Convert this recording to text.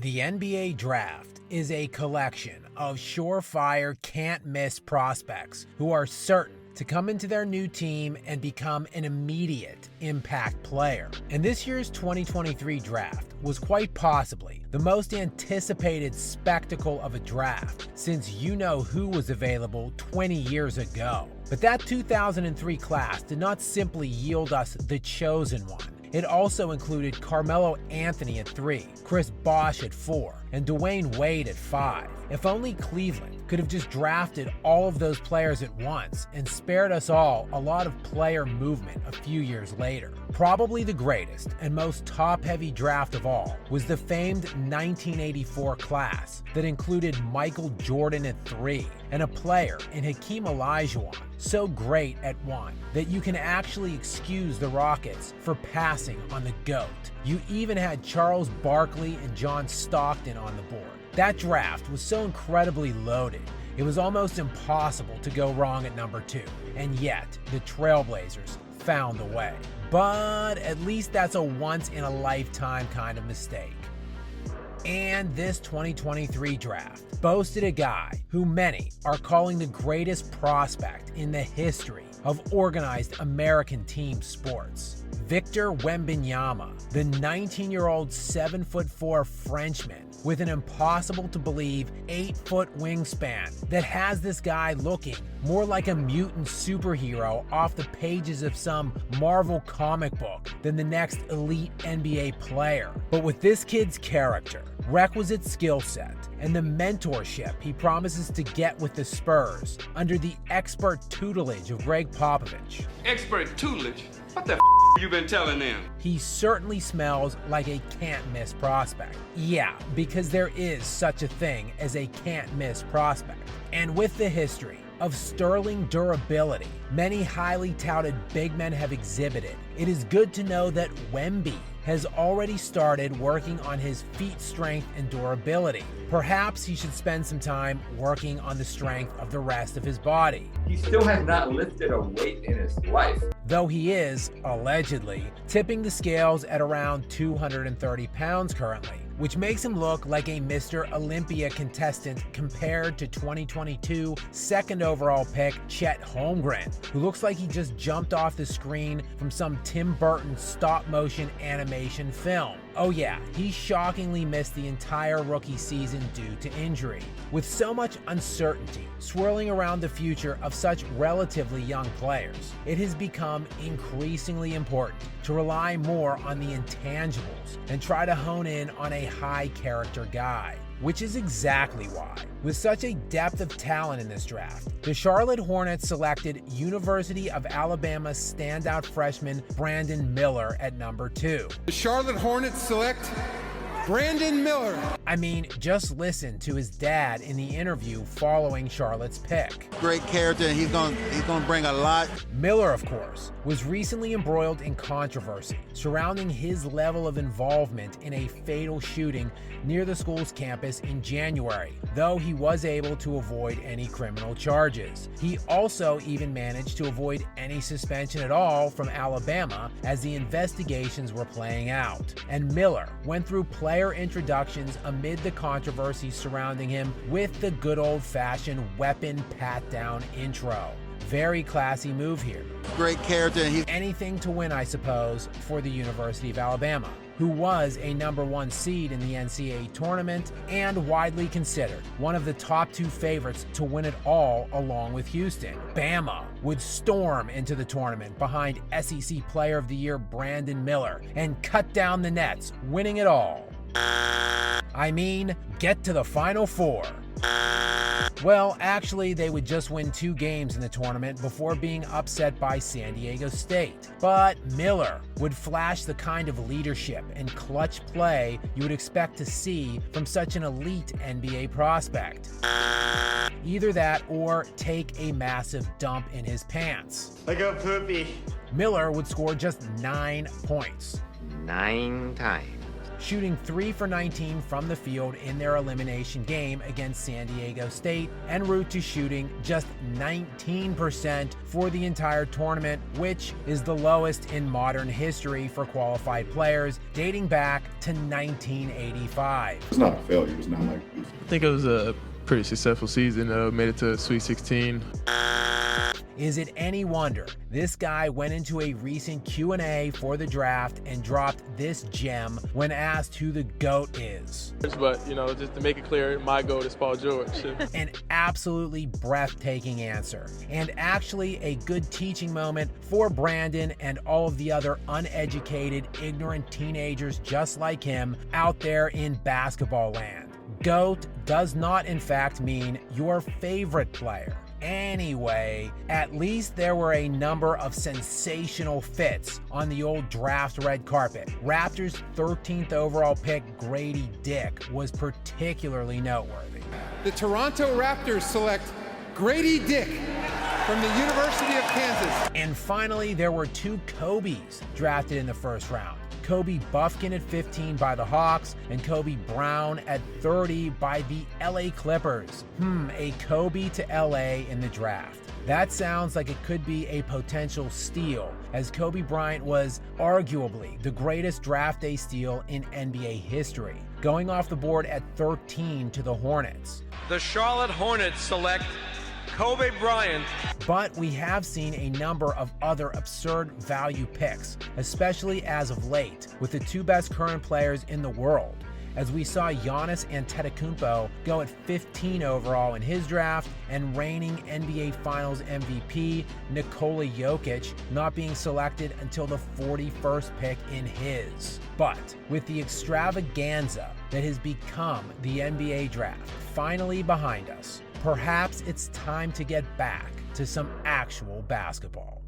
The NBA Draft is a collection of surefire, can't-miss prospects who are certain to come into their new team and become an immediate impact player. And this year's 2023 draft was quite possibly the most anticipated spectacle of a draft since you know who was available 20 years ago. But that 2003 class did not simply yield us the chosen one. It also included Carmelo Anthony at 3, Chris Bosh at 4, and Dwayne Wade at 5. If only Cleveland could have just drafted all of those players at once and spared us all a lot of player movement a few years later. Probably the greatest and most top-heavy draft of all was the famed 1984 class that included Michael Jordan at 3 and a player in Hakeem Olajuwon, so great at 1 that you can actually excuse the Rockets for passing on the GOAT. You even had Charles Barkley and John Stockton on the board. That draft was so incredibly loaded, it was almost impossible to go wrong at number 2, and yet the Trailblazers found a way. But at least that's a once-in-a-lifetime kind of mistake. And this 2023 draft boasted a guy who many are calling the greatest prospect in the history of organized American team sports. Victor Wembanyama, the 19-year-old 7'4" Frenchman with an impossible-to-believe 8-foot wingspan that has this guy looking more like a mutant superhero off the pages of some Marvel comic book than the next elite NBA player. But with this kid's character, requisite skill set, and the mentorship he promises to get with the Spurs under the expert tutelage of Greg Popovich. Expert tutelage? What the you been telling them? He certainly smells like a can't-miss prospect. Yeah, because there is such a thing as a can't-miss prospect. And with the history of sterling durability many highly touted big men have exhibited, it is good to know that Wemby has already started working on his feet strength and durability. Perhaps he should spend some time working on the strength of the rest of his body. He still has not lifted a weight in his life. Though he is, allegedly, tipping the scales at around 230 pounds currently, which makes him look like a Mr. Olympia contestant compared to 2022 second overall pick Chet Holmgren, who looks like he just jumped off the screen from some Tim Burton stop-motion animation film. Oh yeah, he shockingly missed the entire rookie season due to injury. With so much uncertainty swirling around the future of such relatively young players, it has become increasingly important to rely more on the intangibles and try to hone in on a high-character guy. Which is exactly why, with such a depth of talent in this draft, the Charlotte Hornets selected University of Alabama standout freshman Brandon Miller at number 2. The Charlotte Hornets select Brandon Miller. I mean, just listen to his dad in the interview following Charlotte's pick. Great character, and he's gonna bring a lot. Miller, of course, was recently embroiled in controversy surrounding his level of involvement in a fatal shooting near the school's campus in January, though he was able to avoid any criminal charges. He also even managed to avoid any suspension at all from Alabama as the investigations were playing out. And Miller went through player introductions amid the controversy surrounding him with the good old-fashioned weapon pat-down intro. Very classy move here. Great character. Anything to win, I suppose, for the University of Alabama, who was a number 1 seed in the NCAA tournament and widely considered one of the top 2 favorites to win it all along with Houston. Bama would storm into the tournament behind SEC Player of the Year Brandon Miller and cut down the nets, winning it all. I mean, get to the Final Four. Well, actually, they would just win 2 games in the tournament before being upset by San Diego State. But Miller would flash the kind of leadership and clutch play you would expect to see from such an elite NBA prospect. Either that or take a massive dump in his pants. Like a poopy. Miller would score just 9 points. 9 times. shooting 3 for 19 from the field in their elimination game against San Diego State, en route to shooting just 19% for the entire tournament, which is the lowest in modern history for qualified players, dating back to 1985. It's not a failure. It's not like I think it was a pretty successful season. Made it to Sweet 16. Is it any wonder this guy went into a recent Q&A for the draft and dropped this gem when asked who the GOAT is? But, just to make it clear, my GOAT is Paul George. An absolutely breathtaking answer, and actually a good teaching moment for Brandon and all of the other uneducated, ignorant teenagers just like him out there in basketball land. GOAT does not in fact mean your favorite player. Anyway, at least there were a number of sensational fits on the old draft red carpet. Raptors' 13th overall pick Grady Dick was particularly noteworthy. The Toronto Raptors select Grady Dick from the University of Kansas. And finally, there were 2 Kobes drafted in the first round. Kobe Buffkin at 15 by the Hawks, and Kobe Brown at 30 by the LA Clippers. A Kobe to LA in the draft. That sounds like it could be a potential steal, as Kobe Bryant was arguably the greatest draft day steal in NBA history, going off the board at 13 to the Hornets. The Charlotte Hornets select Kobe Bryant. But we have seen a number of other absurd value picks, especially as of late, with the 2 best current players in the world, as we saw Giannis Antetokounmpo go at 15 overall in his draft, and reigning NBA Finals MVP Nikola Jokic not being selected until the 41st pick in his. But with the extravaganza that has become the NBA draft finally behind us, perhaps it's time to get back to some actual basketball.